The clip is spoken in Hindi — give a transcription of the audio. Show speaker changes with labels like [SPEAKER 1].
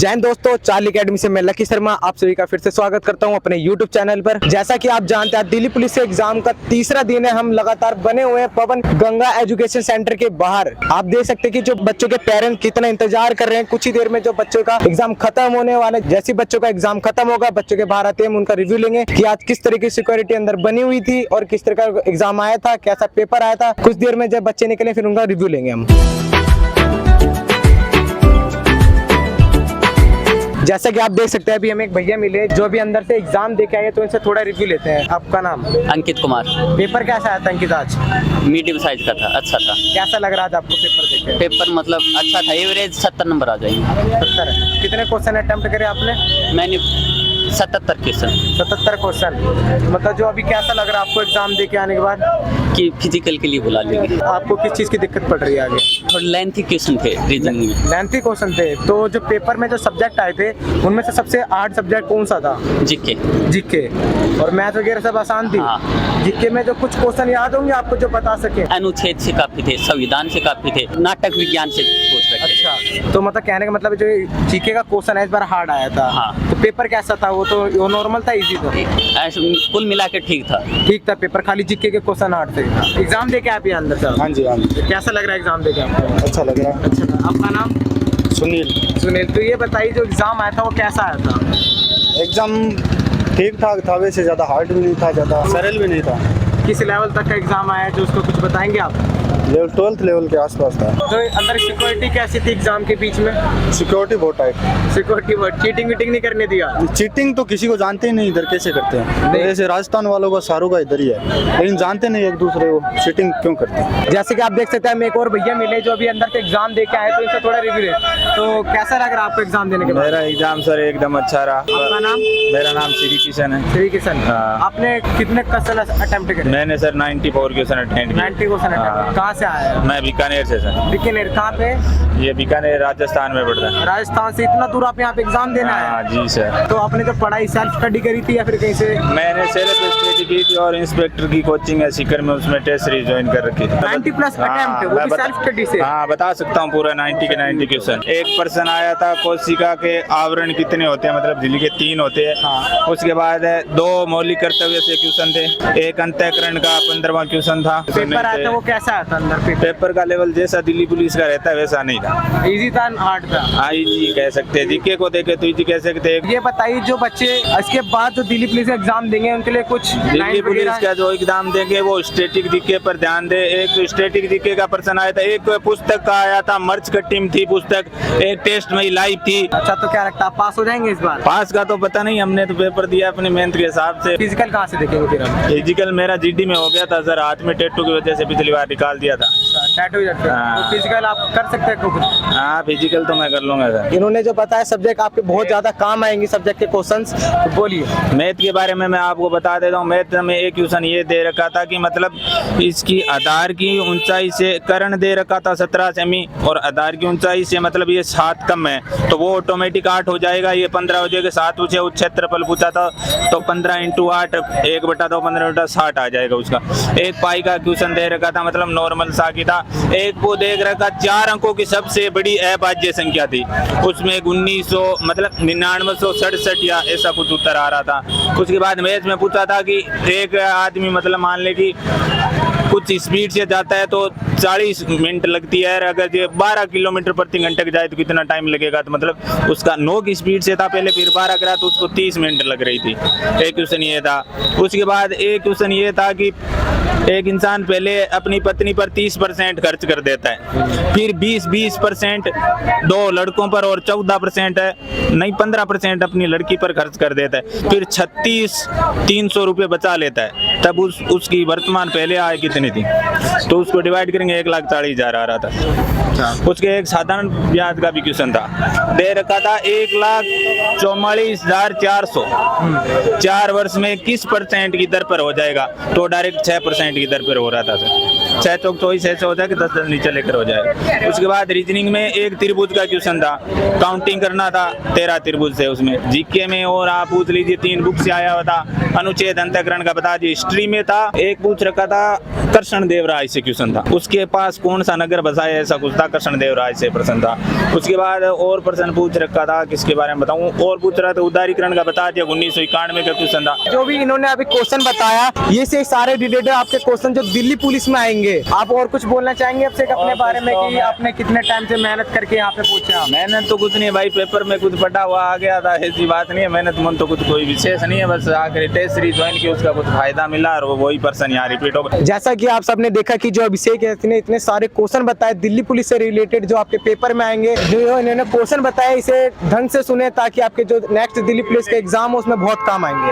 [SPEAKER 1] जय हिंद दोस्तों, चार्ली एकेडमी से मैं लकी शर्मा आप सभी का फिर से स्वागत करता हूं अपने YouTube चैनल पर। जैसा कि आप जानते हैं, दिल्ली पुलिस के एग्जाम का तीसरा दिन है। हम लगातार बने हुए हैं पवन गंगा एजुकेशन सेंटर के बाहर। आप देख सकते हैं कि जो बच्चों के पेरेंट्स कितना इंतजार कर रहे हैं। कुछ ही देर में जो बच्चों का एग्जाम खत्म होने वाला है, जैसे बच्चों का एग्जाम खत्म होगा, बच्चों के बाहर आते हैं, हम उनका रिव्यू लेंगे कि आज किस तरह की सिक्योरिटी अंदर बनी हुई थी और किस तरह का एग्जाम आया था, कैसा पेपर आया था। कुछ देर में जब बच्चे निकले फिर उनका रिव्यू लेंगे हम। जैसा कि आप देख सकते हैं, अभी हमें एक भैया मिले जो अभी अंदर से एग्जाम देके आए, तो इनसे थोड़ा रिव्यू लेते हैं। आपका नाम?
[SPEAKER 2] अंकित कुमार।
[SPEAKER 1] पेपर कैसा आया था अंकित आज?
[SPEAKER 2] मीडियम साइज का था, अच्छा था।
[SPEAKER 1] कैसा लग रहा था आपको पेपर देख के?
[SPEAKER 2] पेपर मतलब अच्छा था, एवरेज 70 नंबर आ जाएंगे।
[SPEAKER 1] 70? कितने क्वेश्चन अटेम्प्ट करे आपने?
[SPEAKER 2] मैंने 77 क्वेश्चन।
[SPEAKER 1] 77 क्वेश्चन। मतलब जो अभी कैसा लग रहा है आपको एग्जाम देके आने के बाद?
[SPEAKER 2] कि फिजिकल के लिए बुला लेंगे।
[SPEAKER 1] आपको किस चीज की दिक्कत पड़ रही है आगे?
[SPEAKER 2] थोड़े लेंथी क्वेश्चन थे रीजनिंग में।
[SPEAKER 1] लेंथी क्वेश्चन थे। तो जो पेपर में जो सब्जेक्ट आए थे उनमें से सबसे हार्ड सब्जेक्ट कौन सा था?
[SPEAKER 2] जीके।
[SPEAKER 1] जीके और मैथ वगैरह सब आसान थी?
[SPEAKER 2] हाँ।
[SPEAKER 1] जीके में जो कुछ क्वेश्चन याद होंगे आपको जो बता सके?
[SPEAKER 2] अनुच्छेद से काफी थे, संविधान से काफी थे, नाटक विज्ञान से पूछ रखे।
[SPEAKER 1] अच्छा, तो मतलब कहने का मतलब जो जीके का क्वेश्चन है इस बार हार्ड आया था।
[SPEAKER 2] हाँ।
[SPEAKER 1] तो पेपर कैसा था? वो तो नॉर्मल था, इजी था?
[SPEAKER 2] कुल मिला के ठीक था।
[SPEAKER 1] ठीक था पेपर, खाली जीके के क्वेश्चन हार्ड थे। एग्जाम देके आप यहाँ अंदर से?
[SPEAKER 3] हाँ जी हाँ जी।
[SPEAKER 1] कैसा लग रहा है एग्जाम देके आपको?
[SPEAKER 3] अच्छा लग रहा है।
[SPEAKER 1] अच्छा था। आपका नाम?
[SPEAKER 3] सुनील।
[SPEAKER 1] सुनील, तो ये बताइए जो एग्जाम आया था वो कैसा आया था?
[SPEAKER 3] एग्जाम ठीक ठाक था, वैसे ज़्यादा हार्ड भी नहीं था, ज़्यादा सरल भी नहीं था।
[SPEAKER 1] किस लेवल तक का एग्जाम आया है जो उसको कुछ बताएंगे आप?
[SPEAKER 3] लेवल 12th लेवल के आसपास था।
[SPEAKER 1] तो अंदर सिक्योरिटी कैसी थी एग्जाम के बीच में?
[SPEAKER 3] सिक्योरिटी बहुत टाइट।
[SPEAKER 1] सिक्योरिटी बहुत, चीटिंग वीटिंग नहीं करने दिया?
[SPEAKER 3] चीटिंग तो किसी को जानते ही नहीं, इधर कैसे करते हैं। जैसे राजस्थान वालों का सारों का इधर ही है, लेकिन जानते नहीं एक दूसरे को, चीटिंग क्यों करते हैं।
[SPEAKER 1] जैसे कि आप देख सकते हैं, हम एक और भैया मिले जो अभी अंदर के एग्जाम देके आए, तो इनसे थोड़ा रिव्यू ले। तो कैसा लग रहा है आपको एग्जाम देने के बाद?
[SPEAKER 4] मेरा एग्जाम सर एकदम अच्छा रहा।
[SPEAKER 1] आपका नाम?
[SPEAKER 4] मेरा नाम श्री किशन है।
[SPEAKER 1] श्री किशन।
[SPEAKER 4] हाँ।
[SPEAKER 1] आपने कितने क्वेश्चन अटेम्प्ट करे?
[SPEAKER 4] मैंने सर 94 क्वेश्चन अटेंड किए।
[SPEAKER 1] 90 क्वेश्चन
[SPEAKER 4] हाँ।
[SPEAKER 1] अटेम्प्ट। कहाँ से आया है?
[SPEAKER 4] मैं बीकानेर से सर।
[SPEAKER 1] बीकानेर कहाँ पे?
[SPEAKER 4] ये बीकानेर राजस्थान में पड़ता है।
[SPEAKER 1] राजस्थान से इतना दूर आप यहाँ पे एग्जाम देना है?
[SPEAKER 4] हाँ जी सर।
[SPEAKER 1] तो आपने जो पढ़ाई सेल्फ स्टडी करी थी या फिर कहीं से?
[SPEAKER 4] मैंने सेल्फ स्टडी की थी और इंस्पेक्टर की कोचिंग है सीकर में, उसमें टेस्ट सीरीज ज्वाइन कर रखी थी।
[SPEAKER 1] 90+ अटेम्प्ट, वो भी सेल्फ स्टडी से?
[SPEAKER 4] हाँ बता सकता हूँ पूरा 90 के 90 क्वेश्चन। एक पर्सन आया था कोशिका के आवरण कितने होते हैं, मतलब झिल्ली के 3 होते हैं।
[SPEAKER 1] हाँ।
[SPEAKER 4] उसके बाद 2 मौलिक कर्तव्य से क्वेश्चन थे, एक अंतःकरण का 15वां क्वेश्चन था।
[SPEAKER 1] पेपर आया था वो कैसा आया था अंदर?
[SPEAKER 4] पेपर का लेवल जैसा दिल्ली पुलिस का रहता है वैसा नहीं था।
[SPEAKER 1] इजी था हार्ड था?
[SPEAKER 4] इजी कह सकते हैं, जीके को देखे तो इजी कह सकते हैं।
[SPEAKER 1] ये बताइए जो बच्चे इसके बाद जो दिल्ली पुलिस का एग्जाम देंगे उनके लिए कुछ
[SPEAKER 4] दिल्ली पुलिस का जो एग्जाम देंगे वो स्टैटिक जीके पर ध्यान दे। एक स्टैटिक जीके का पर्सन आया था, एक पुस्तक का आया था, मर्ज का टीम थी पुस्तक, एक टेस्ट में लाइव थी।
[SPEAKER 1] अच्छा, तो क्या लगता है आप पास हो जाएंगे इस बार?
[SPEAKER 4] पास का तो पता नहीं, हमने तो पेपर दिया अपनी मेहनत के हिसाब से।
[SPEAKER 1] फिजिकल कहाँ से देखेंगे फिर हम?
[SPEAKER 4] फिजिकल मेरा जीडी में हो गया था सर, हाथ में टैटू की वजह से पिछली बार निकाल दिया था।
[SPEAKER 1] टैटू जैसे?
[SPEAKER 4] हाँ।
[SPEAKER 1] तो फिजिकल आप कर सकते हैं कुछ?
[SPEAKER 4] हाँ फिजिकल तो मैं कर लूंगा सर।
[SPEAKER 1] इन्होंने जो बताया सब्जेक्ट आपके बहुत ज्यादा काम आएंगे सब्जेक्ट के क्वेश्चंस, तो बोलिए।
[SPEAKER 4] मैथ के बारे में मैं आपको बता देता हूँ। मैथ में एक क्वेश्चन ये दे रखा था कि मतलब इसकी आधार की ऊंचाई से कर्ण दे रखा था 17 सेमी, और आधार की ऊंचाई से मतलब ये 7 कम है तो वो ऑटोमेटिक 8 हो जाएगा, ये 15 हो जाएगा। 7 पूछे, क्षेत्रफल पूछा था तो 15 × 8 1/2 15/60 आ जाएगा उसका। एक पाई का क्वेश्चन दे रखा था, मतलब नॉर्मल सा की था। एक वो देख रखा 4 अंकों की सबसे बड़ी अभाज्य संख्या थी, उसमें 1900 मतलब 9967 या ऐसा कुछ उत्तर आ रहा था। उसके बाद मैथ में पूछा था कि एक आदमी मतलब मान ले कि कुछ स्पीड से जाता है तो 40 मिनट लगती है, अगर ये 12 किलोमीटर प्रति घंटे जाए तो कितना टाइम लगेगा। तो मतलब उसका 9 की स्पीड से था पहले, फिर 12 करा तो उसको 30 मिनट लग रही थी। एक क्वेश्चन ये था। उसके बाद एक क्वेश्चन ये था कि एक इंसान पहले अपनी पत्नी पर 30% खर्च कर देता है, फिर 20% 2 लड़कों पर और 14% नहीं 15% अपनी लड़की पर खर्च कर देता है, फिर 3,600 रुपये बचा लेता है। तब उसकी वर्तमान पहले आय कितनी थी? तो उसको डिवाइड करेंगे 1,40,000 आ रहा था। उसके एक साधारण ब्याज का भी क्वेश्चन था, दे रखा था 1,44,400 4 वर्ष में किस % की दर पर हो जाएगा? तो डायरेक्ट 6% की दर पर हो रहा था सर। 6 चौक 24 ऐसे हो जाएगा, 10 नीचे लेकर हो जाएगा। उसके बाद रीजनिंग में एक त्रिभुज का क्वेश्चन था, काउंटिंग करना था 13 त्रिभुज थे उसमें। जीके में और आप पूछ लीजिए 3 बुक से आया हुआ था। अनुच्छेद अंतःकरण का बता दीजिए। हिस्ट्री में था, एक पूछ रखा था कृष्ण देव राय से क्वेश्चन था। उसके पास कौन सा नगर बसा है ऐसा कुछ था, कृष्ण देव राय से प्रश्न था। उसके बाद और प्रश्न पूछ रखा था, किसके बारे में बताऊं, और पूछ रहा था उदारीकरण का, बता दिया 1991 का क्वेश्चन था।
[SPEAKER 1] जो भी इन्होंने अभी क्वेश्चन बताया, ये से सारे रिलेटेड आपके क्वेश्चन जो दिल्ली पुलिस में आएंगे। आप और कुछ बोलना चाहेंगे आपसे अपने बारे में कि आपने कितने टाइम से मेहनत करके यहाँ पे पहुंचे आप?
[SPEAKER 4] मेहनत तो कुछ नहीं है भाई, पेपर में कुछ पढ़ा हुआ आ गया था, ऐसी बात नहीं है। मेहनत मन तो कुछ कोई विशेष नहीं है, बस आखिर टेस्ट सीरीज ज्वाइन की, उसका कुछ फायदा मिला और वही पर्सन यहाँ रिपीट हो गया।
[SPEAKER 1] जैसा कि आप सबने देखा कि जो अभिषेक है इसने इतने सारे क्वेश्चन बताए दिल्ली पुलिस से रिलेटेड जो आपके पेपर में आएंगे। जो इन्होंने क्वेश्चन बताया इसे ढंग से सुने ताकि आपके जो नेक्स्ट दिल्ली पुलिस का एग्जाम हो उसमें बहुत काम आएंगे।